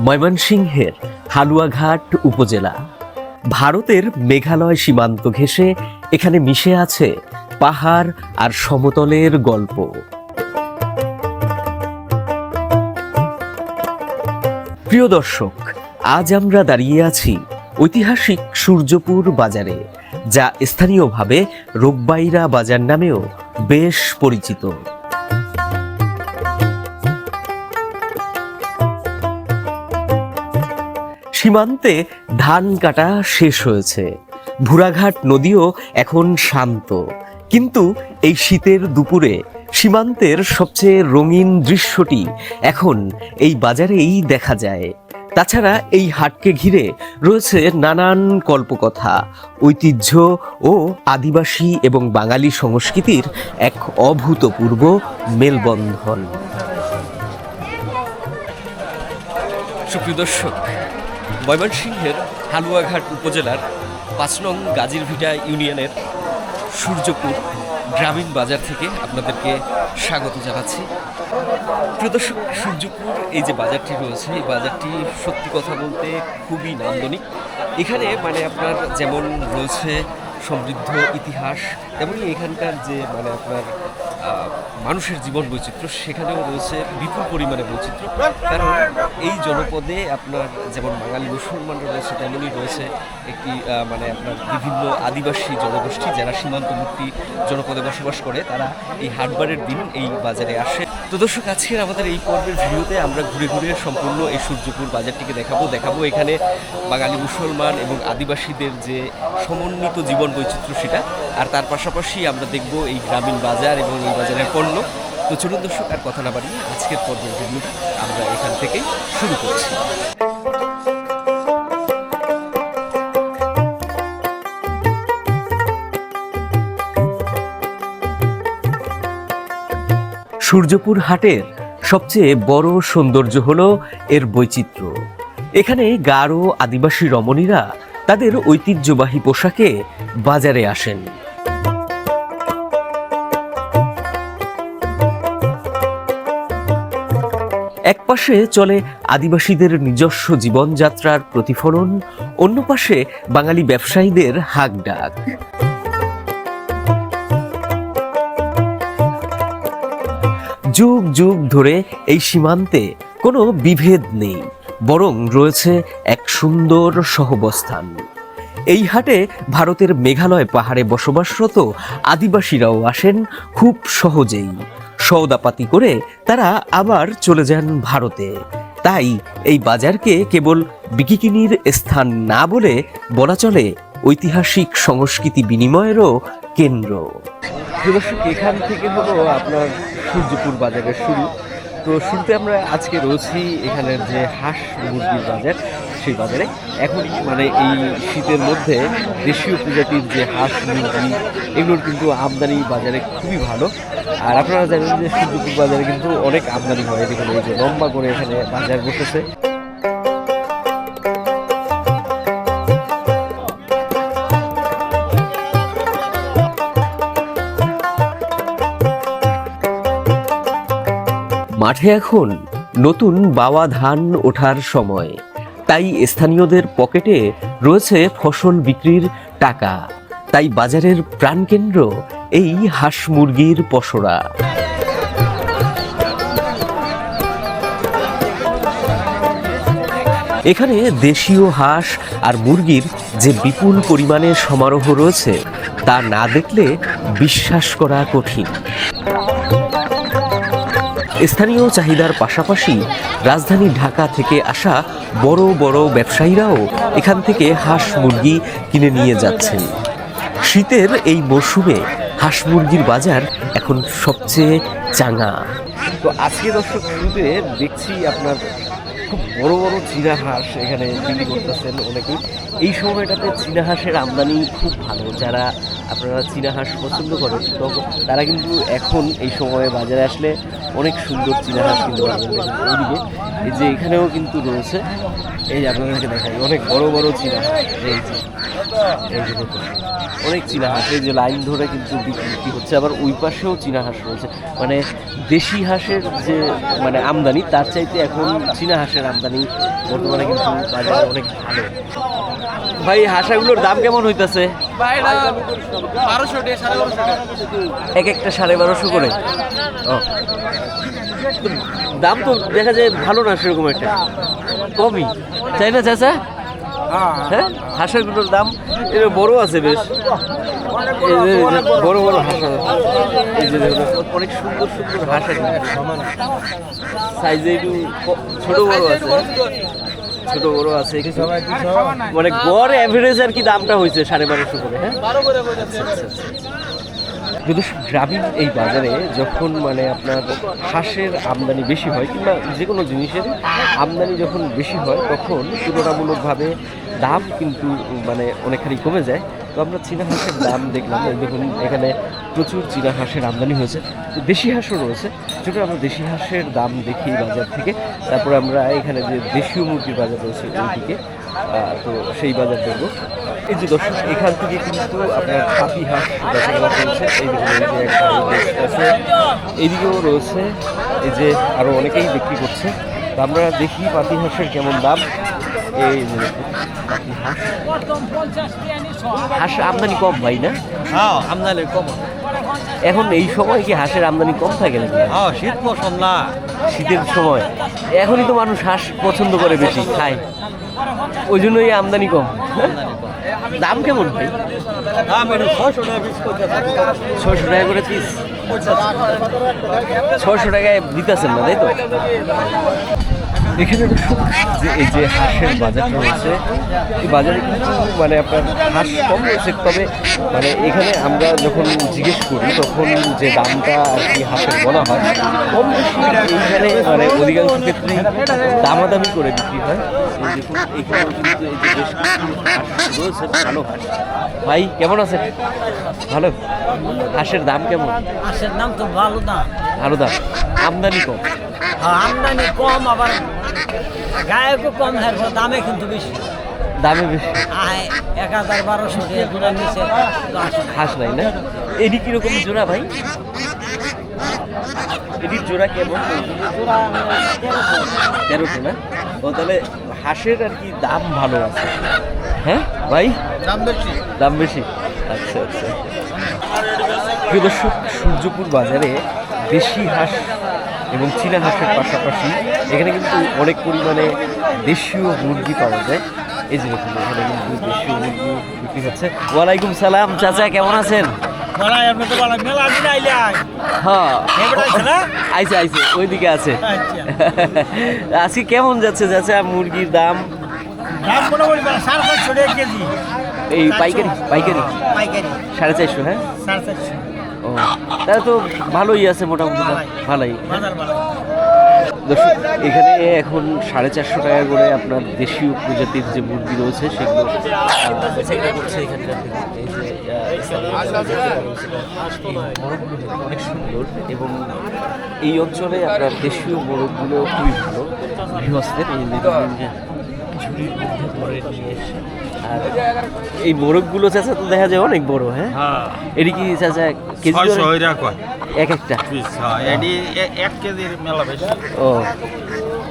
ময়মনসিংহের হালুয়াঘাট উপজেলা। ভারতের মেঘালয় সীমান্ত ঘেঁষে এখানে মিশে আছে পাহাড় আর সমতলের গল্প। প্রিয় দর্শক, আজ আমরা দাঁড়িয়ে আছি ঐতিহাসিক সূর্যপুর বাজারে, যা স্থানীয়ভাবে রোগবাইরা বাজার নামেও বেশ পরিচিত। সীমান্তে ধান কাটা শেষ হয়েছে, ভুরাঘাট নদীও এখন শান্ত, কিন্তু এই শীতের দুপুরে সীমান্তের সবচেয়ে রঙিন দৃশ্যটি এখন এই বাজারেই দেখা যায়। তাছাড়া এই হাটকে ঘিরে রয়েছে নানান কল্পকথা, ঐতিহ্য ও আদিবাসী এবং বাঙালি সংস্কৃতির এক অভূতপূর্ব মেলবন্ধন। সুপ্রিয় দর্শক, ময়মনসিংহের হালুয়াঘাট উপজেলার ৫ নং গাজীরভিটা ইউনিয়নের সূর্যপুর গ্রামীণ বাজার থেকে আপনাদেরকে স্বাগত জানাচ্ছি। প্রিয় দর্শক, সূর্যপুর এই যে বাজারটি রয়েছে, এই বাজারটি সত্যি কথা বলতে খুবই নান্দনিক। এখানে আপনার যেমন রয়েছে সমৃদ্ধ ইতিহাস, তেমনি এখানকার যে আপনার মানুষের জীবন বৈচিত্র্য, সেখানেও রয়েছে বিপুল পরিমাণে বৈচিত্র্য। কারণ এই জনপদে আপনার যেমন বাঙালি মুসলমানরা রয়েছে, তেমনই রয়েছে একটি আপনার বিভিন্ন আদিবাসী জনগোষ্ঠী যারা সীমান্তবর্তী জনপদে বসবাস করে। তারা এই হাটবারের দিন এই বাজারে আসে। তো দর্শক, আজকের আমাদের এই পর্বের ভিডিওতে আমরা ঘুরে ঘুরে সম্পূর্ণ এই সূর্যপুর বাজারটিকে দেখাবো এখানে বাঙালি মুসলমান এবং আদিবাসীদের যে সমন্বিত জীবন বৈচিত্র্য সেটা, আর তার পাশাপাশি আমরা দেখব এই গ্রামীণ বাজার এবং এই বাজারের পণ্য। তো চলুন দর্শক, আর কথা না বাড়িয়ে আজকের পর্বের ভিডিও আমরা এখান থেকেই শুরু করছি। সূর্যপুর হাটের সবচেয়ে বড় সৌন্দর্য হলো এর বৈচিত্র্য। এখানে গারো আদিবাসী রমণীরা তাদের ঐতিহ্যবাহী পোশাকে বাজারে আসেন। একপাশে চলে আদিবাসীদের নিজস্ব জীবনযাত্রার প্রতিফলন, অন্য পাশে বাঙালি ব্যবসায়ীদের হাঁকডাক। যুগ যুগ ধরে এই সীমান্তে কোনো বিভেদ নেই, বরং রয়েছে এক সুন্দর সহাবস্থান। এই হাটে ভারতের মেঘালয় পাহাড়ে বসবাসরত আদিবাসীরাও আসেন খুব সহজেই। সওদাপাতি করে তারা আবার চলে যান ভারতে। তাই এই বাজারকে কেবল বিকিকিনির স্থান না বলে বলা চলে ঐতিহাসিক সংস্কৃতি বিনিময়েরও কেন্দ্র। এখান থেকে হলো আপনার সূর্যপুর বাজারের শুরু। তো শুরুতে আমরা আজকে রয়েছি এখানের যে হাঁস মুরগির বাজার, সেই বাজারে। এখন এই শীতের মধ্যে দেশীয় প্রজাতির যে হাঁস মুরগি, এগুলোর কিন্তু আমদানি বাজারে খুবই ভালো। আর আপনারা জানেন যে সূর্যপুর বাজারে কিন্তু অনেক আমদানি হয়। দেখুন, এই যে লম্বা করে এখানে বাজার বসেছে। মাঠে এখন নতুন বাওয়া ধান ওঠার সময়, তাই স্থানীয়দের পকেটে রয়েছে ফসল বিক্রির টাকা। তাই বাজারের প্রাণকেন্দ্র এই হাঁস মুরগির পসরা। এখানে দেশীয় হাঁস আর মুরগির যে বিপুল পরিমাণে সমারোহ রয়েছে, তা না দেখলে বিশ্বাস করা কঠিন। স্থানীয় চাহিদার পাশাপাশি রাজধানী ঢাকা থেকে আসা বড় বড় ব্যবসায়ীরাও এখান থেকে হাঁস মুরগি কিনে নিয়ে যাচ্ছেন। শীতের এই মরশুমে হাঁস মুরগির বাজার এখন সবচেয়ে চাঙা। তো আজকে দর্শক, শুরুতে দেখছি আপনার খুব বড় বড় চীনা হাঁস এখানে বিক্রি করতেছেন অনেকেই। এই সময়টাতে চীনা হাঁসের আমদানি খুব ভালো। যারা আপনারা চীনা হাঁস পছন্দ করেন, তখন তারা কিন্তু এখন এই সময়ে বাজারে আসলে অনেক সুন্দর চীনা হাঁস কিনতে পারবেন। ওইদিকে এই যে এখানেও কিন্তু রয়েছে, এই যে আপনাদেরকে দেখাই অনেক বড় বড় চীনা হাঁস। এই যে দেখুন অনেক চীনা হাঁস, এই যে লাইন ধরে কিন্তু বিক্রি হচ্ছে। আবার ওই পাশেও চীনা হাঁস রয়েছে। মানে দেশি হাঁসের যে মানে আমদানি, তার চাইতে এখন চীনা হাঁসের আমদানি বর্তমানে কিন্তু বাজারে অনেক ভালো। ভাই হাঁসগুলোর দাম কেমন হইতেছে? এক একটা 1250 করে। ও দাম তো দেখা যায় ভালো না সেরকম একটা, কমই তাই না চাচা? হ্যাঁ হাঁসগুলোর দাম এটা বড় আছে বেশ, বড় বড় হাঁস এই যে অনেক সুন্দর সুন্দর হাঁস সাইজে একটু ছোট বড় আছে, ছোট বড় আছে। মানে গড় অ্যাভারেজ আর কি দামটা হয়েছে 1250 করে। হ্যাঁ যদি গ্রামীণ এই বাজারে যখন মানে আপনার হাঁসের আমদানি বেশি হয় কিংবা যে কোনো জিনিসের আমদানি যখন বেশি হয় তখন তুলনামূলকভাবে দাম কিন্তু মানে অনেকখানি কমে যায়। তো আমরা চীনা হাঁসের দাম দেখলাম, দেখুন এখানে প্রচুর চীনা হাঁসের আমদানি হয়েছে, তো দেশি হাঁসও রয়েছে। যেটা আমরা দেশি হাঁসের দাম দেখি বাজার থেকে, তারপরে আমরা এখানে যে দেশীয় মুরগির বাজার রয়েছে ওইদিকে, তো সেই বাজার দেখব। এই যে দর্শক এখান থেকে কিন্তু আপনার পাতি হাঁস বেচাকেনা চলছে। এই দেখুন এই যে একটা আছে, এইদিকেও রয়েছে, এই যে আরও অনেকেই বিক্রি করছে। তো আমরা দেখি পাতি হাঁসের কেমন দাম। এই যে পাতি হাঁস, হাঁস আমদানি কম ভাই না? হ্যাঁ আমদানি কম। এখন এই সময় কি হাঁসের আমদানি কম থাকে নাকি? হ্যাঁ শীত মৌসুম না, শীতের সময় এখনই তো মানুষ হাঁস পছন্দ করে, বেশি খায়, ওই জন্যই আমদানি কম। দাম কেমন ভাই? দাম 600 টাকা পিস। 600 টাকা করে পিস? 600 টাকায় দিতেছেন না তাই তো? এখানে যে এই যে হাঁসের বাজারটা রয়েছে, এই বাজারে কিন্তু মানে আপনার হাঁস কম রয়েছে, তবে মানে এখানে আমরা যখন জিজ্ঞেস করি তখন যে দামটা আর কি হাঁসের বলা হয় কম বেশি এইখানে মানে অধিকাংশ ক্ষেত্রেই দামাদামি করে বিক্রি হয়। এই দেখুন এখানেও কিন্তু এই যে বেশ হাঁস রয়েছে, ভালো হাঁস। ভাই কেমন আছেন? ভালো। হাঁসের দাম কেমন? হাঁসের দাম তো ভালো দাম। ভালো দাম, আমদানি কম। আমদানি কম, আবার গায়কও কম, দামে কিন্তু বেশি। দামে বেশি? 1000-1200 টাকা নিচে হাঁস নাই না? এটি কিরকম জোড়া ভাই? এটির জোড়া কেমন? 1300 না? ও তাহলে হাঁসের আর কি দাম ভালো আছে। হ্যাঁ ভাই দাম বেশি। দাম বেশি, আচ্ছা আচ্ছা। প্রিয় দর্শক, সূর্যপুর বাজারে দেশি হাঁস এবং চীনা হাঁসের পাশাপাশি এখানে কিন্তু অনেক পরিমাণে দেশীয় মুরগি পাওয়া যায়। এই যে দেখুন এখানে কিন্তু দেশীয় মুরগি বিক্রি হচ্ছে। ওয়ালাইকুম সালাম চাচা, কেমন আছেন? হ্যাঁ আইছে আইছে, ওইদিকে আছে। আজকে কেমন যাচ্ছে চাচা মুরগির দাম? এই পাইকারি পাইকারি 450? হ্যাঁ ও তাহলে তো ভালোই আছে, মোটামুটি ভালোই। দর্শক এখানে এখন 450 টাকা করে আপনার দেশীয় প্রজাতির যে মুরগি রয়েছে সেগুলো করছে এখানকার। এই যে অনেক সুন্দর এবং এই অঞ্চলে আপনার দেশীয় মোরগগুলো খুবই ভালো, গৃহস্থের। এই ঝুড়ির মধ্যে ভরে নিয়ে এসে, আর এই মোরগগুলো চাচা তো দেখা যায় অনেক বড়। হ্যাঁ এটি কি চাচা কেজি এক একটা? 1 কেজির মেলা বেশি। ও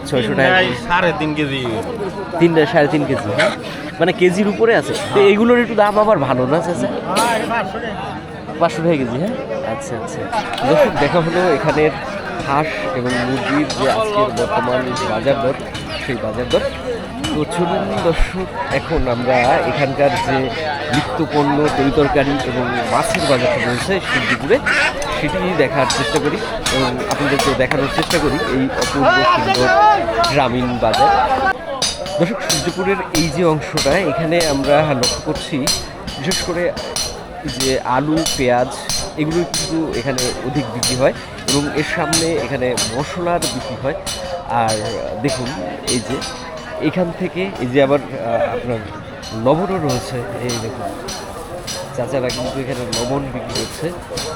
600 টাকা, 3.5 কেজি। 3.5 কেজি? হ্যাঁ মানে কেজির উপরে আছে। তো এইগুলোর একটু দাম আবার ভালো না চাচা? 500 টাকা কেজি? হ্যাঁ আচ্ছা আচ্ছা। দর্শক দেখা হলো এখানের হাঁস এবং মুরগির যে আজকের বর্তমান বাজার দর, সেই বাজার দর। তো চলুন দর্শক এখন আমরা এখানকার যে নিত্যপণ্য তরিতরকারি এবং মাছের বাজারটা রয়েছে সূর্যপুরে, সেটি দেখার চেষ্টা করি এবং আপনাদেরকে দেখানোর চেষ্টা করি এই অপূর্ব সুন্দর গ্রামীণ বাজার। দর্শক সূর্যপুরের এই যে অংশটা, এখানে আমরা লক্ষ্য করছি বিশেষ করে যে আলু পেঁয়াজ এগুলো কিন্তু এখানে অধিক বিক্রি হয় এবং এর সামনে এখানে মশলার বিক্রি হয়। আর দেখুন এই যে এখান থেকে এই যে আবার আপনার লবণও রয়েছে, এই দেখুন চাচারা কিন্তু এখানে লবণ বিক্রি করছে।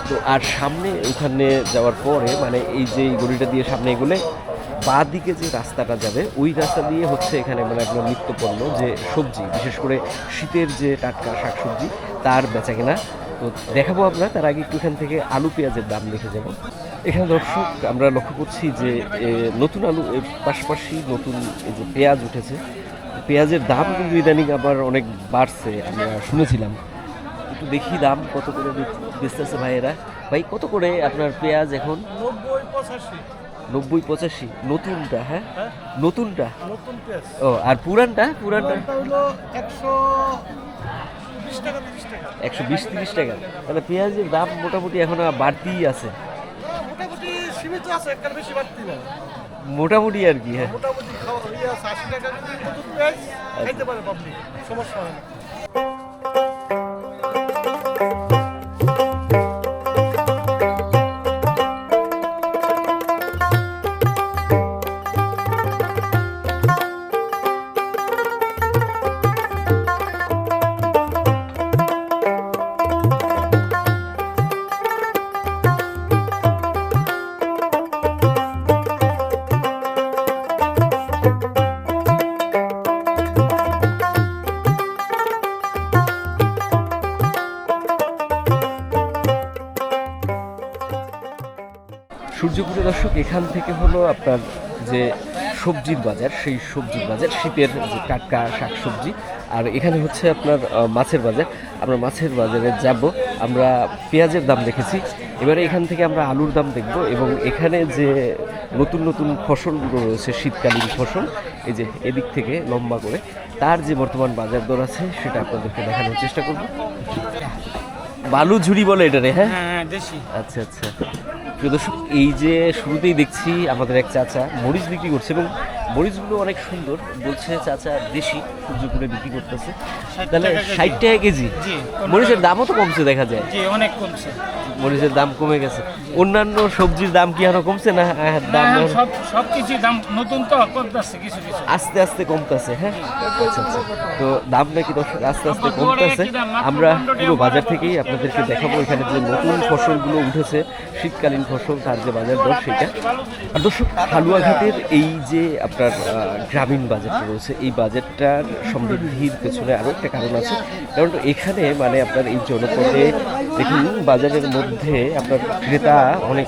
তো আর সামনে ওখানে যাওয়ার পরে মানে এই যে এই গলিটা দিয়ে সামনে এগুলো বাঁ দিকে যে রাস্তাটা যাবে ওই রাস্তা দিয়ে হচ্ছে এখানে মানে একদম নিত্যপণ্য যে সবজি, বিশেষ করে শীতের যে টাটকা শাকসবজি তার বেচাকেনা। তো দেখাবো আপনার, তার আগে একটু এখান থেকে আলু পেঁয়াজের দাম দেখে যাব। এখানে দর্শক আমরা লক্ষ্য করছি যে নতুন আলু এর পাশাপাশি নতুন এই যে পেঁয়াজ উঠেছে, পেঁয়াজের দাম কিন্তু ইদানিং আবার অনেক বাড়ছে আমরা শুনেছিলাম। একটু দেখি দাম কত করে বেচতেছে ভাইয়েরা। ভাই কত করে আপনার পেঁয়াজ এখন? 90-85 নতুনটা? হ্যাঁ নতুনটা। ও আর পুরানটা? পুরানটা 120-30 টাকা। তাহলে পেঁয়াজের দাম মোটামুটি এখন বাড়তিই আছে, মোটামুটি আর কি। হ্যাঁ সূর্যপুরে দর্শক এখান থেকে হলো আপনার যে সবজির বাজার, সেই সবজির বাজার শীতের যে টাটকা শাকসবজি। আর এখানে হচ্ছে আপনার মাছের বাজার। আমরা মাছের বাজারে যাব। আমরা পেঁয়াজের দাম দেখেছি, এবারে এখান থেকে আমরা আলুর দাম দেখব এবং এখানে যে নতুন নতুন ফসলগুলো রয়েছে শীতকালীন ফসল, এই যে এদিক থেকে লম্বা করে তার যে বর্তমান বাজার দর আছে সেটা আপনাদেরকে দেখানোর চেষ্টা করব। বালু ঝুড়ি বলে এটা রে? হ্যাঁ দেশি। আচ্ছা আচ্ছা। প্রিয় দর্শক, এই যে শুরুতেই দেখছি আমাদের এক চাচা মরিচ বিক্রি করছে এবং মরিচগুলো অনেক সুন্দর, বলছে চাচা দেশি সূর্যপুরে বিক্রি করতেছে। তাহলে 60 টাকা কেজি। মরিচের দামও তো কমছে দেখা যায়। অনেক কমছে, মরিচের দাম কমে গেছে। অন্যান্য সবজির দাম কি আরো কমছে না? দাম সবকিছু দাম নতুন তো কমতেছে, কিছু কিছু আস্তে আস্তে কমতেছে। হ্যাঁ আচ্ছা আচ্ছা। তো দাম নাকি দর্শক আস্তে আস্তে কমতেছে। আমরা পুরো বাজার থেকেই আপনাদেরকে দেখাবো এখানে যে নতুন ফসলগুলো উঠেছে, শীতকালীন ফসল, তার যে বাজার দর সেটা। আর দর্শক, হালুয়াঘাটের এই যে আপনার গ্রামীণ বাজারটা রয়েছে, এই বাজারটার সমৃদ্ধির পেছনে আরও একটা কারণ আছে। কারণ এখানে মানে আপনার এই জনপদে দেখুন বাজারের মধ্যে আপনার ক্রেতা অনেক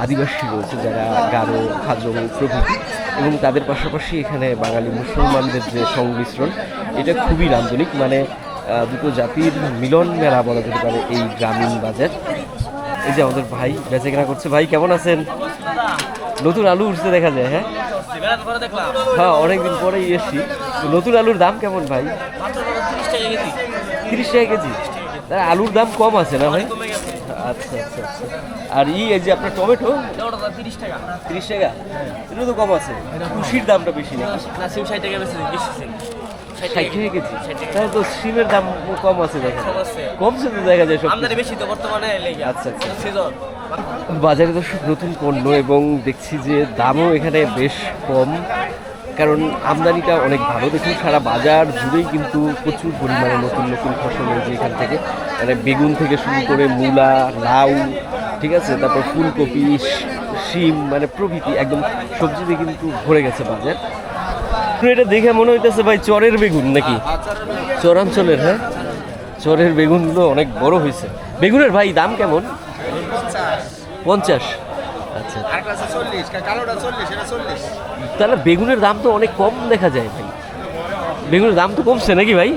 আদিবাসী রয়েছে, যারা গারো, হাজং প্রভৃতি, এবং তাদের পাশাপাশি এখানে বাঙালি মুসলমানদের যে সংমিশ্রণ, এটা খুবই নান্দনিক। মানে দুটো জাতির মিলন মেলা বলা যেতে পারে এই গ্রামীণ বাজার। এই যে আমাদের ভাই বেচাকেনা করছে। ভাই কেমন আছেন? নতুন আলু উঠছে দেখা যায়। হ্যাঁ হ্যাঁ, অনেকদিন পরেই এসছি। নতুন আলুর দাম কেমন ভাই? 30 টাকা কেজি। তাহলে আলুর দাম কম আছে না ভাই? আচ্ছা আচ্ছা আচ্ছা। আর এই যে আপনার টমেটো 30 টাকা। 30 টাকা, এটা তো কম আছে। কুশির দামটা বেশি না? 60 টাকা বেশি। 60 টাকা কেজি। তাহলে তো সিমের দাম কম আছে দেখা, কমছে তো দেখা যায়, সব আমদানি বেশি তো বর্তমানে। আচ্ছা আচ্ছা। বাজারে দর্শক নতুন পণ্য এবং দেখছি যে দামও এখানে বেশ কম, কারণ আমদানিটা অনেক ভালো। দেখুন সারা বাজার জুড়েই কিন্তু প্রচুর পরিমাণে নতুন নতুন ফসল হয়েছে এখান থেকে, মানে বেগুন থেকে শুরু করে মূলা, লাউ, ঠিক আছে, তারপর ফুলকপি, শিম, মানে প্রভৃতি একদম সবজিতে কিন্তু ভরে গেছে বাজার। এটা দেখে মনে হইতেছে ভাই চরের বেগুন নাকি? চরাঞ্চলের? হ্যাঁ, চরের বেগুনগুলো অনেক বড় হয়েছে। বেগুনের ভাই দাম কেমন? 50। আচ্ছা, তাহলে বেগুনের দাম তো অনেক কম দেখা যায় ভাই। বেগুনের দাম তো কমছে নাকি ভাই?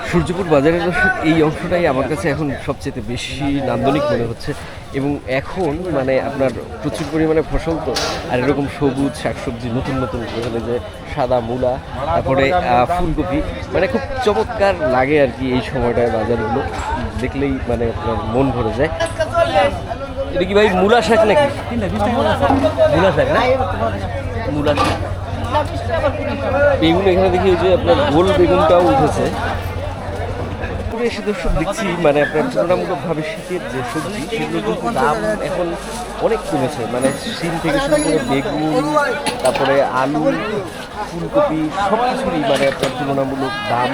সূর্যপুর বাজারের এই অংশটাই আমার কাছে এখন সবচেয়ে বেশি নান্দনিক মনে হচ্ছে। এবং এখন মানে আপনার প্রচুর পরিমাণে ফসল তো, আর এরকম সবুজ শাকসবজি নতুন নতুন এখানে যে সাদা মূলা, তারপরে ফুলকপি, মানে খুব চমৎকার লাগে আর কি। এই সময়টায় বাজারগুলো দেখলেই মানে আপনার মন ভরে যায়। এটা কি ভাই মূলা শাক নাকি? মূলা শাক না? মূলা শাক। বেগুন এখানে দেখি যে আপনার গোল বেগুনটাও উঠেছে। শিবপুরে এসে দর্শক দেখছি মানে আপনার তুলনামূলকভাবে শীতের যে সবজি সেগুলো কিন্তু দাম এখন অনেক কমেছে, মানে শিম থেকে শুরু করে বেগুন, তারপরে আলু, ফুলকপি সব কিছুরই মানে আপনার তুলনামূলক দাম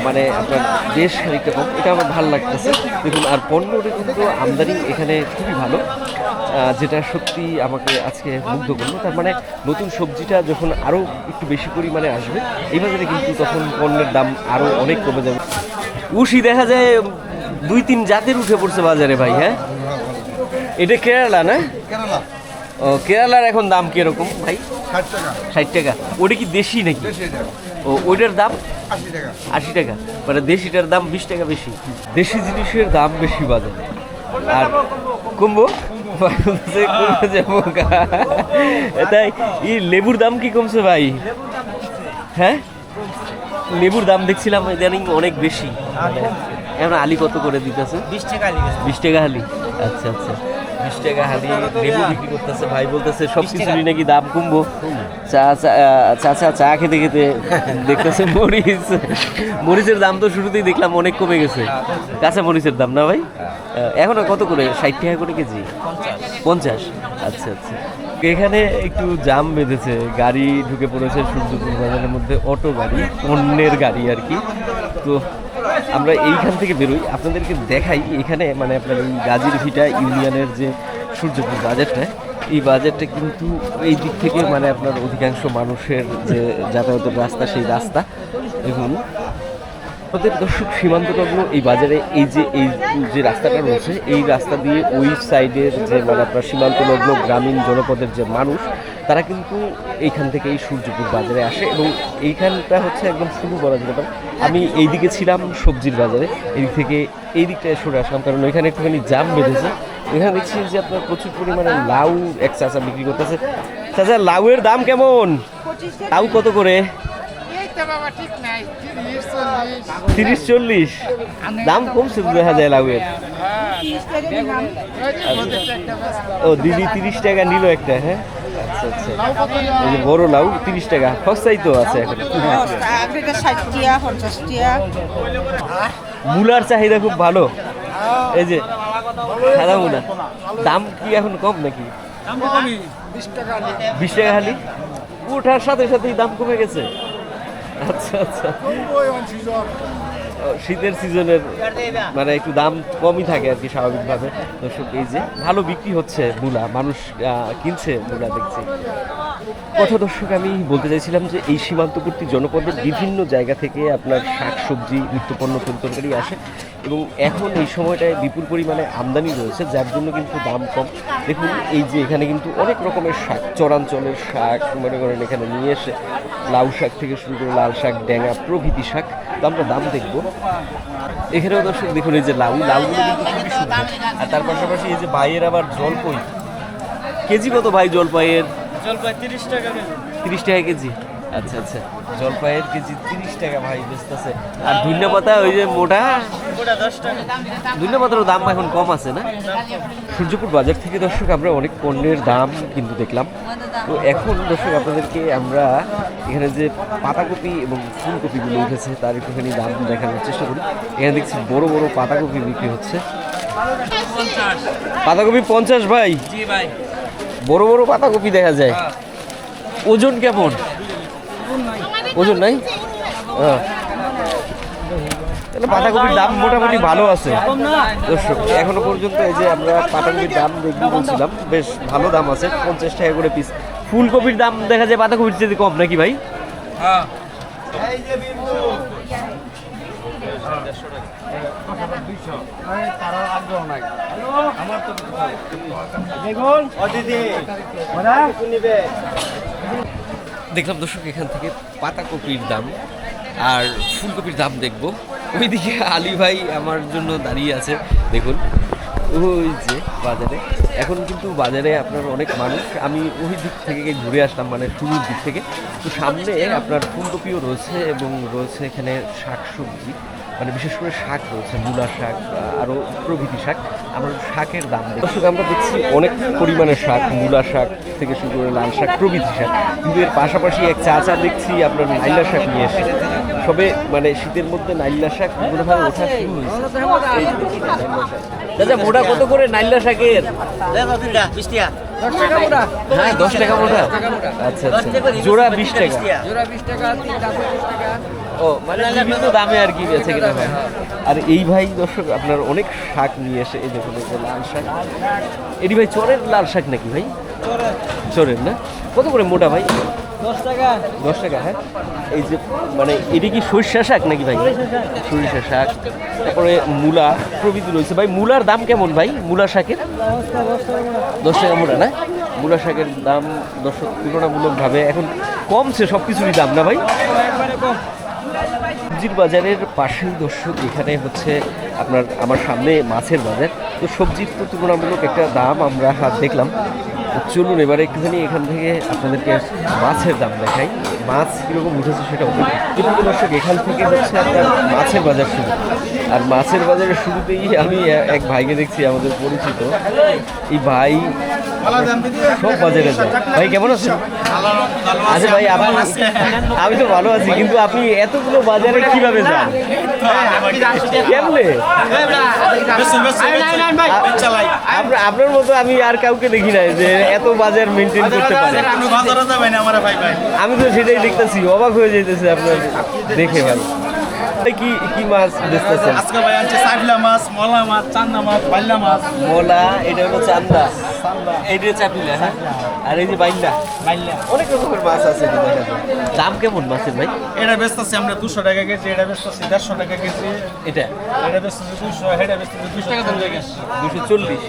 মানে আপনার বেশ খানিকটা কম। এটা আমার ভালো লাগতেছে দেখুন। আর পণ্যটা কিন্তু আমদানি এখানে খুবই ভালো, যেটা সত্যি আমাকে আজকে মুগ্ধ করলো। তার মানে নতুন সবজিটা যখন আরও একটু বেশি পরিমাণে আসবে এই বাজারে কিন্তু তখন পণ্যের দাম আরও অনেক কমে যাবে। উশি দেখা যায় 2-3 জাতের উঠে পড়ছে বাজারে ভাই। হ্যাঁ, এটা কেরালা না? কেরালা ও, কেরালার এখন দাম কিরকম ভাই? 60 টাকা 60 টাকা। ওটা কি দেশি নাকি? দেশি টাকা ও, ওইটার দাম 80 টাকা 80 টাকা, মানে দেশিটার দাম 20 টাকা বেশি। দেশি জিনিসের দাম বেশি বাজারে। আর কমবো কমে যাবো তাই লেবুর দাম কি কমছে ভাই? হ্যাঁ, লেবুর দাম দেখছিলাম ইদানিং অনেক বেশি। এখন আলি কত করে দিতেছে? 20 টাকা লিখেছে। 20 টাকা হালি। আচ্ছা আচ্ছা, 20 টাকা হালি লেবু বিক্রি করতেছে। ভাই বলতেছে সব কিছুরই নাকি দাম কমবো। চাচা চা খেতে খেতে দেখতেছে মরিচের দাম তো শুরুতেই দেখলাম অনেক কমে গেছে। কাঁচা মরিচের দাম না ভাই? এখন কত করে? 60 টাকা করে কেজি? 50। আচ্ছা আচ্ছা। এখানে একটু জাম বেঁধেছে, গাড়ি ঢুকে পড়েছে সূর্যপুর বাজারের মধ্যে, অটো গাড়ি, পণ্যের গাড়ি আর কি। তো আমরা এইখান থেকে বেরোই, আপনাদেরকে দেখাই এখানে মানে আপনার এই গাজীর ভিটা ইউনিয়নের যে সূর্যপুর বাজারটা, এই বাজারটা কিন্তু এই দিক থেকে মানে আপনার অধিকাংশ মানুষের যে যাতায়াতের রাস্তা, সেই রাস্তা দেখুন। আমাদের দর্শক সীমান্তটগ্ন এই বাজারে এই যে রাস্তাটা রয়েছে, এই রাস্তা দিয়ে ওই সাইডের যে মানে আপনার সীমান্তলগ্ন গ্রামীণ জনপদের যে মানুষ, তারা কিন্তু এইখান থেকে এই সূর্যপুর বাজারে আসে এবং এইখানটা হচ্ছে একদম শুরু বলা যেতে পারে। আমি এইদিকে ছিলাম সবজির বাজারে, এদিক থেকে এই দিকটায় সরে আসলাম কারণ ওইখানে একটুখানি জাম বেঁধেছে। এখানে দেখছি যে আপনার প্রচুর পরিমাণে লাউ এক চাচা বিক্রি করতেছে। চাচা, লাউয়ের দাম কেমন? লাউ কত করে? 30-40 দাম কমছে দেখা যায় লাউয়ের। ও দিদি 30 টাকা নিল একটা। হ্যাঁ, আচ্ছা আচ্ছা, এই যে বড় লাউ 30 টাকা, সস্তাই তো আছে এখন। মূলার চাহিদা খুব ভালো, এই যে সাদা মূলা দাম কি এখন কম নাকি? 20 টাকা হালি, ওঠার সাথে সাথেই দাম কমে গেছে। আচ্ছা আচ্ছা, শীতের সিজনের মানে একটু দাম কমই থাকে আর কি স্বাভাবিকভাবে। দর্শক, এই যে ভালো বিক্রি হচ্ছে মূলা, মানুষ কিনছে মূলা দেখছি। কথা দর্শক, আমি বলতে চাইছিলাম যে এই সীমান্তবর্তী জনপদের বিভিন্ন জায়গা থেকে আপনার শাক সবজি নিত্যপণ্য তরকারি আসে এবং এখন এই সময়টায় বিপুল পরিমাণে আমদানি রয়েছে, যার জন্য কিন্তু দাম কম। দেখুন এই যে এখানে কিন্তু অনেক রকমের শাক, চরাঞ্চলের শাক মনে করেন এখানে নিয়ে এসে, লাউ শাক থেকে শুরু করে লাল শাক, ড্যাঙা প্রভৃতি শাক। তো আমরা দাম দেখবো। এখানেও দর্শক দেখুন এই যে লাউগুলো কিন্তু খুবই সুন্দর। আর তার পাশাপাশি এই যে ভাইয়ের আবার জলপাই, কেজি কত ভাই জলপাইয়ের? জলপাই 30 টাকা কেজি। 30 টাকা কেজি। আচ্ছা আচ্ছা, জলপাইয়ের কেজি 30 টাকা ভাই বেচতেছে। আর ধনিয়া পাতা ওই যে মোটা, ওটা 10 টাকা। ধনিয়া পাতারও দাম এখন কম আছে না? সূর্যপুর বাজার থেকে দর্শক আমরা অনেক পণ্যের দাম কিন্তু দেখলাম। তো এখন দর্শক আপনাদেরকে আমরা এখানে যে পাতাকপি এবং ফুলকপিগুলো উঠেছে তার একটুখানি দাম দেখানোর চেষ্টা করি। এখানে দেখছি বড় বড় পাতাকপি বিক্রি হচ্ছে। পাতাকপি 50 ভাই? জি ভাই। বড় বড় পাতাকপি দেখা যায়। ওজন কেমন? ওজন নাই? তাহলে পাতাকপির দাম মোটামুটি ভালো আছে দর্শক। এখনো পর্যন্ত এই যে আমরা পাতাকপির দাম দেখবো বলছিলাম, বেশ ভালো দাম আছে, 50 টাকা করে পিস। ফুলকপির দাম দেখা যায় পাতাকপির চেয়ে কম নাকি ভাই? হ্যাঁ, দেখলাম দর্শক এখান থেকে পাতাকপির দাম আর ফুলকপির দাম দেখবো। ওইদিকে আলী ভাই আমার জন্য দাঁড়িয়ে আছে দেখুন, ওই যে বাজারে। এখন কিন্তু বাজারে আপনার অনেক মানুষ, আমি ওই দিক থেকে ঘুরে আসলাম মানে শুরুর দিক থেকে। তো সামনে আপনার ফুলকপিও রয়েছে এবং রয়েছে এখানে শাক সবজি, মানে বিশেষ করে শাক রয়েছে, মূলা শাক আরও প্রভৃতি শাক। আমরা শাকের দাম দর্শক আমরা দেখছি অনেক পরিমাণে শাক, মূলা শাক থেকে শুরু করে লাল শাক প্রভৃতি শাক। কিন্তু এর পাশাপাশি এক চাচা দেখছি আপনার লাইলা শাক নিয়ে এসে। সবে মানে শীতের মধ্যে নাইলা শাক কোনোভাবে ওঠা শুরু হয়েছে। এই যে দেখি নাইলা শাক। দাদা মোটা কত করে নাইলা শাকের? 20 টাকা। হ্যাঁ 10 টাকা মোটা। আচ্ছা আচ্ছা, জোড়া 20 টাকা। জোড়া 20 টাকা, 3টা 20 টাকা। ও মানে বিভিন্ন দামে আর কি বেচে কিনা হয়। আর এই ভাই দর্শক আপনার অনেক শাক নিয়ে এসে, এই দেখুন এই যে লাল শাক। এটি ভাই চরের লাল শাক নাকি ভাই? চরের না? কত করে মোটা ভাই? 10 টাকা। 10 টাকা। হ্যাঁ, এই যে মানে এটি কি সরিষা শাক নাকি ভাই? সরিষা শাক, তারপরে মূলা প্রভৃতি রয়েছে। ভাই মূলার দাম কেমন ভাই? মূলা শাকের 10 টাকা মোটা না? মূলা শাকের দাম দর্শক তুলনামূলকভাবে এখন কমছে সব কিছুরই দাম না ভাই? সবজির বাজারের পাশেই দর্শক এখানে হচ্ছে আপনার আমার সামনে মাছের বাজার। তো সবজির তো তুলনামূলক একটা দাম আমরা দেখলাম। তো চলুন এবারে একটুখানি এখান থেকে আপনাদেরকে মাছের দাম দেখাই, মাছ কীরকম উঠেছে সেটাও। কিন্তু দর্শক এখান থেকে হচ্ছে আপনার মাছের বাজার শুরু। আর মাছের বাজারের শুরুতেই আমি এক ভাইকে দেখছি আমাদের পরিচিত। এই ভাই সব বাজারে যায়। ভাই কেমন আছেন? আচ্ছা ভাই আপনি, আমি তো ভালো আছি, কিন্তু আপনি এতগুলো বাজারে কিভাবে যান? কেমনে? আপনার মতো আমি আর কাউকে দেখি নাই যে এত বাজার মেনটেন করতে পারে। আমি তো সেটাই দেখতেছি, অবাক হয়ে যাইতেছে আপনার দেখে ভাই। কি কি মাছ বেচতেছেন? আজকে ভাই আনছে সাইফলা মাছ, মলা মাছ, চান্দা মাছ, বাইলা মাছ। মোলা, এটা হলো চান্দা, এইটা চাপিলা। হ্যাঁ, আর এই যে বাইলা, অনেক রকমের মাছ আছে। দেখা যায় দাম কেমন মাছের ভাই? এটা বেচতেছি আমরা 200 টাকা কেজি, এটা বেচতেছি 150 টাকা কেজি, এটা বেচতেছি 200, এটা বেচতেছি 200 টাকা ধরে গেছে 240।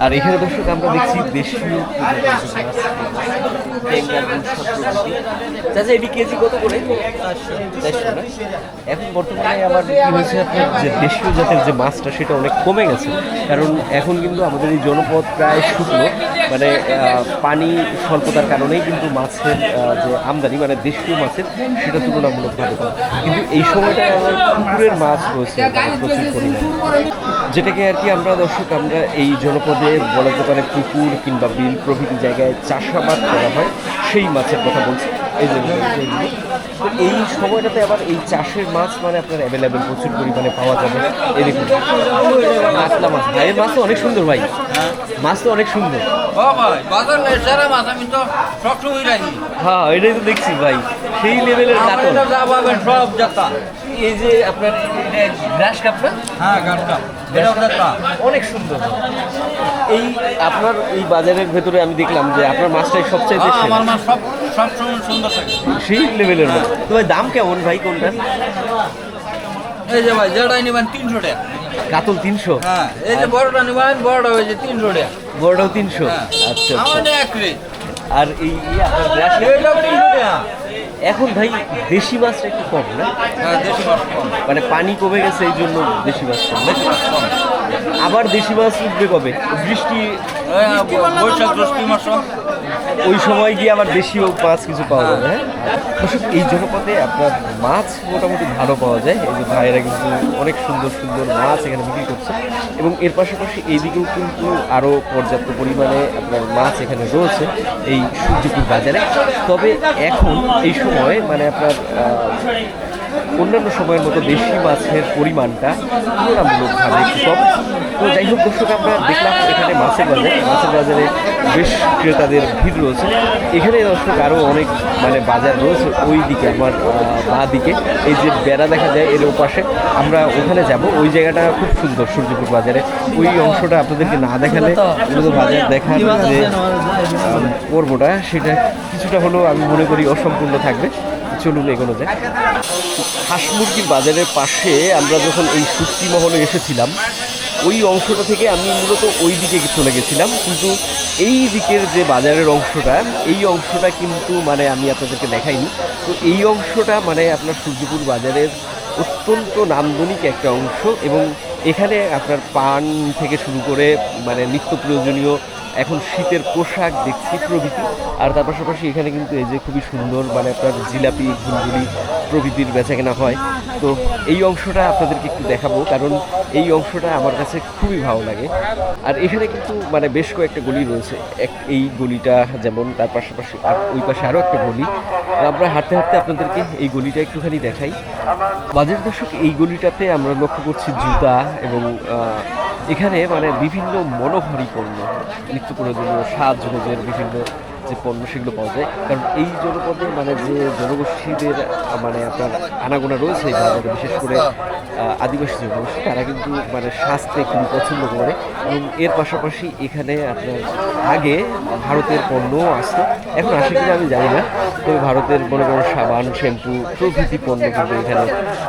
আর এখানে দর্শক আমরা দেখছি দেশীয় চাচা, এটি কেজি কত করে? 400 না? এখন বর্তমানে আবার কি হয়েছে আপনার যে দেশীয় জাতের যে মাছটা সেটা অনেক কমে গেছে। কারণ এখন কিন্তু আমাদের এই জনপদ প্রায় শুকনো, মানে পানি স্বল্পতার কারণেই কিন্তু মাছের যে আমদানি মানে দেশীয় মাছের সেটা তুলনামূলকভাবে কম। কিন্তু এই সময়টায় আমার পুকুরের মাছ রয়েছে প্রচুর পরিমাণে, যেটাকে আর কি আমরা দর্শক আমরা এই জনপদে বলা যেতে পারে পুকুর কিংবা বিল প্রভৃতি জায়গায় চাষাবাদ করা হয়, সেই মাছের কথা বলছি। এই জন্য তো এই সময়টাতে আবার এই চাষের মাছ মানে আপনার অ্যাভেলেবেল প্রচুর পরিমাণে পাওয়া যাবে। এই দেখুন কাতলা মাছ, ভাইয়ের মাছ তো অনেক সুন্দর ভাই, মাছ তো অনেক সুন্দর। হ্যাঁ এটাই তো দেখছি ভাই, সেই লেভেলের কাতল। এই যে আপনার গ্রাস কাপ না? হ্যাঁ গানটা অনেক সুন্দর। এই আপনার এই বাজারের ভেতরে আমি দেখলাম যে আপনার মাছটাই সবচেয়ে আমার মাছ সব সময় সুন্দর থাকে। সেই লেভেলের মাছ। তো ভাই দাম কেমন ভাই কোনটা? এই যে ভাই যেটাই নেবেন 300 টাকা। কাতল 300? হ্যাঁ, এই যে বড়টা নেবেন, বড়টা হয়েছে 300 টাকা। বড়টাও 300? হ্যাঁ। আচ্ছা আমাদের আচ্ছা। এক রেট। আর এই আপনার গ্রাস এটাও 300 টাকা। এখন ভাই দেশি মাছটা একটু কম না? হ্যাঁ, দেশি মাছ কম। মানে পানি কমে গেছে এই জন্য দেশি মাছ কম। দেশি মাছ কম। আবার দেশি মাছ উঠবে কবে? বৃষ্টি বৈশাখ জ্যৈষ্ঠ মাস ওই সময় গিয়ে আবার দেশীয় মাছ কিছু পাওয়া যাবে। হ্যাঁ দর্শক, এই জনপদে আপনার মাছ মোটামুটি ভালো পাওয়া যায়। এই যে ভাইয়েরা কিন্তু অনেক সুন্দর সুন্দর মাছ এখানে বিক্রি করছে, এবং এর পাশাপাশি এইদিকেও কিন্তু আরও পর্যাপ্ত পরিমাণে আপনার মাছ এখানে রয়েছে এই সূর্যপুর বাজারে। তবে এখন এই সময় মানে আপনার অন্যান্য সময়ের মতো দেশি মাছের পরিমাণটা তুলনামূলকভাবে একটু কম। তো যাই হোক দর্শক, আমরা দেখলাম এখানে মাছের বাজারে বেশ ক্রেতাদের ভিড় রয়েছে। এখানে দর্শক আরও অনেক মানে বাজার রয়েছে ওই দিকে, আমার বাঁ দিকে এই যে বেড়া দেখা যায় এর ওপাশে, আমরা ওখানে যাব। ওই জায়গাটা খুব সুন্দর সূর্যপুর বাজারে। ওই অংশটা আপনাদেরকে না দেখালে মূলত বাজার দেখার যে পর্বটা সেটা কিছুটা হলেও আমি মনে করি অসম্পূর্ণ থাকবে। চলুন এগোনো যায়। হাঁস মুরগির বাজারের পাশে আমরা যখন এই সুস্তি মহলে এসেছিলাম, ওই অংশটা থেকে আমি মূলত ওই দিকে চলে গেছিলাম, কিন্তু এই দিকের যে বাজারের অংশটা, এই অংশটা কিন্তু মানে আমি আপনাদেরকে দেখাইনি। তো এই অংশটা মানে আপনার সূর্যপুর বাজারের অত্যন্ত নান্দনিক একটা অংশ, এবং এখানে আপনার পান থেকে শুরু করে মানে নিত্য প্রয়োজনীয় এখন শীতের পোশাক দেখছি প্রভৃতি। আর তার পাশাপাশি এখানে কিন্তু এই যে খুবই সুন্দর মানে আপনার জিলাপি, ঘুলঘুলি প্রভৃতির বেচাকেনা হয়। তো এই অংশটা আপনাদেরকে একটু দেখাবো, কারণ এই অংশটা আমার কাছে খুবই ভালো লাগে। আর এখানে কিন্তু মানে বেশ কয়েকটা গলি রয়েছে, এই গলিটা যেমন, তার পাশাপাশি আর ওই পাশে আরও একটা গলি। আমরা হাঁটতে হাঁটতে আপনাদেরকে এই গলিটা একটুখানি দেখাই। বাজার দর্শক, এই গলিটাতে আমরা লক্ষ্য করছি জুতা এবং এখানে মানে বিভিন্ন মনোহারী পণ্য, নিত্য প্রয়োজনীয় সাজগোজের বিভিন্ন যে পণ্য সেগুলো পাওয়া যায়। কারণ এই জনপদে মানে যে জনগোষ্ঠীদের মানে আপনার আনাগোনা রয়েছে এই বাজারে, বিশেষ করে আদিবাসী জনগোষ্ঠী, তারা কিন্তু মানে স্বাস্থ্যে খুবই পছন্দ করে। এবং এর পাশাপাশি এখানে আপনার আগে ভারতের পণ্যও আসতো, এখন আসে কিনা আমি জানি না, তবে ভারতের বড় বড় সাবান, শ্যাম্পু প্রভৃতি পণ্য কিন্তু এখানে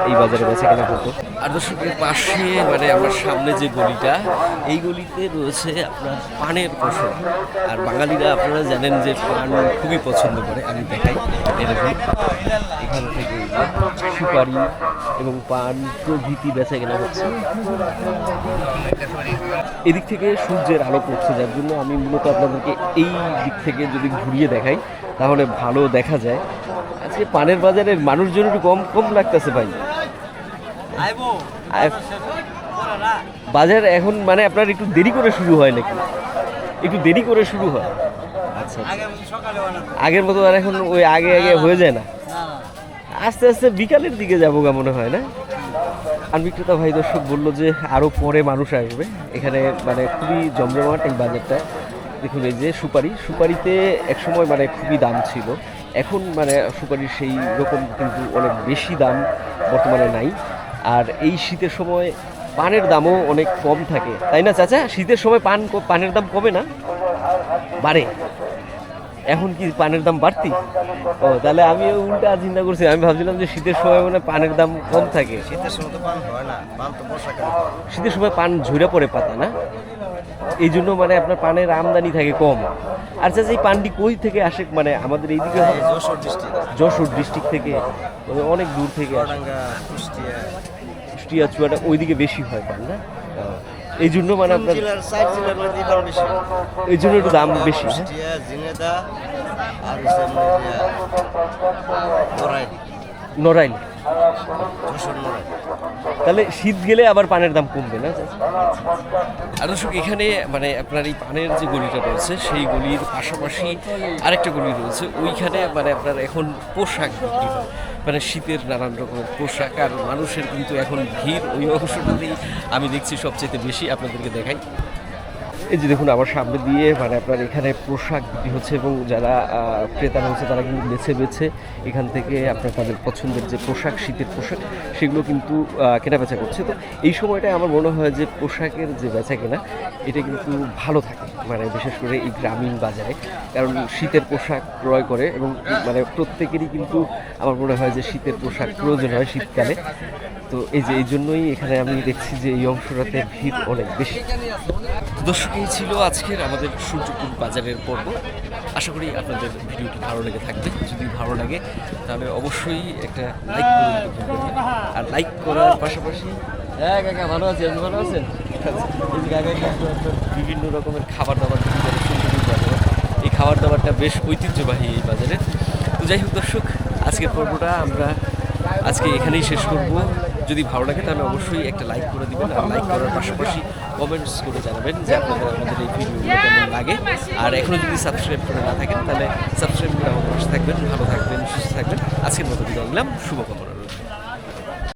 এই বাজারে বেচা কেনা হতো। আর দর্শকের পাশে মানে আমার সামনে যে গলিটা, এই গলিতে রয়েছে আপনার পানের পসরা। আর বাঙালিরা আপনারা জানেন যে পান খুবই পছন্দ করে। আমি দেখাই, এরকম এখান থেকে সুপারি এবং পান প্রভৃতি বেচা কেনা হচ্ছে। এদিক থেকে সূর্যের আলো পড়ছে, যার জন্য আমি মূলত আপনাদেরকে এই দিক থেকে যদি ঘুরিয়ে দেখাই তাহলে ভালো দেখা যায়। আজকে পানের বাজারের মানুষজন একটু কম কম লাগতেছে ভাই। বাজার এখন মানে আপনার একটু দেরি করে শুরু হয় নাকি? একটু দেরি করে শুরু হয়। আচ্ছা, আগের মতো আর এখন ওই আগে আগে হয়ে যায় না, আস্তে আস্তে বিকালের দিকে যাবো গা মনে হয় না? আর বিক্রেতা ভাই দর্শক বললো যে আরও পরে মানুষ আসবে এখানে, মানে খুবই জমজমাট এই বাজারটা। দেখুন এই যে সুপারিতে একসময় মানে খুবই দাম ছিল, এখন মানে সুপারির সেই রকম কিন্তু অনেক বেশি দাম বর্তমানে নাই। আর এই শীতের সময় পানের দামও অনেক কম থাকে, তাই না চাচা? শীতের সময় পানের দাম কমে না, বাড়ে? এখন কি পানের দাম বাড়তি? ও, তাহলে আমি উল্টা চিন্তা করছি, আমি ভাবছিলাম যে শীতের সময় মানে পানের দাম কম থাকে। শীতের সময় তো পান হয় না, পান তো বর্ষাকালে। শীতের সময় পান ঝরে পড়ে পাতা না, এই জন্য মানে আপনার পানের আমদানি থাকে কম। আর চাচা এই পানটি কই থেকে আসে? মানে আমাদের এইদিকে যশোর ডিস্ট্রিক্ট থেকে, মানে অনেক দূর থেকে আসে। কুষ্টিয়া চুয়াটা ওইদিকে বেশি হয় পান না, এই জন্য মানে আপনার এই জন্য একটু দাম বেশি। নড়াইল, তাহলে শীত গেলে আবার পানের দাম কমবে না? আর দর্শক, এখানে মানে আপনার এই পানের যে গলিটা রয়েছে সেই গলির পাশাপাশি আরেকটা গলি রয়েছে, ওইখানে মানে আপনার এখন পোশাক বিক্রি হয়, মানে শীতের নানান রকমের পোশাক। আর মানুষের কিন্তু এখন ভিড় ওই অংশটাতেই আমি দেখছি সবচেয়ে বেশি। আপনাদেরকে দেখাই, এই যে দেখুন আমার সামনে দিয়ে মানে আপনার এখানে পোশাক বিক্রি হচ্ছে এবং যারা ক্রেতারা হচ্ছে তারা কিন্তু বেছে বেছে এখান থেকে আপনার তাদের পছন্দের যে পোশাক, শীতের পোশাক, সেগুলো কিন্তু কেনা বেচা করছে। তো এই সময়টায় আমার মনে হয় যে পোশাকের যে বেচা কেনা এটা কিন্তু ভালো থাকে, মানে বিশেষ করে এই গ্রামীণ বাজারে, কারণ শীতের পোশাক ক্রয় করে এবং মানে প্রত্যেকেরই কিন্তু আমার মনে হয় যে শীতের পোশাক প্রয়োজন হয় শীতকালে। তো এই যে এই জন্যই এখানে আমি দেখছি যে এই অংশটাতে ভিড় অনেক বেশি। দর্শক, এই ছিল আজকের আমাদের সূর্যপুর বাজারের পর্ব। আশা করি আপনাদের ভিডিওটি ভালো লেগে থাকবে। যদি ভালো লাগে তাহলে অবশ্যই একটা লাইক করে দিতে ভুলবেন না। আর লাইক করার পাশাপাশি, হ্যাঁ কাকা ভালো আছেন? ভালো আছেন? এই যে কাকা কিন্তু বিভিন্ন রকমের খাবার দাবার বিক্রি করে সূর্যপুর বাজারে। এই খাবার দাবারটা বেশ ঐতিহ্যবাহী এই বাজারে। তো যাই হোক দর্শক, আজকের পর্বটা আমরা আজকে এখানেই শেষ করব। যদি ভালো লাগে তাহলে অবশ্যই একটা লাইক করে দিবেন, আর লাইক করার পাশাপাশি কমেন্টস করে জানাবেন যে আপনাদের আমাদের এই ভিডিওগুলো কেমন লাগে। আর এখনও যদি সাবস্ক্রাইব করে না থাকেন তাহলে সাবস্ক্রাইব করে আমাদের পাশে থাকবেন। ভালো থাকবেন, সুস্থ থাকবেন। আজকের মতো বিদায় নিলাম, শুভকামনা।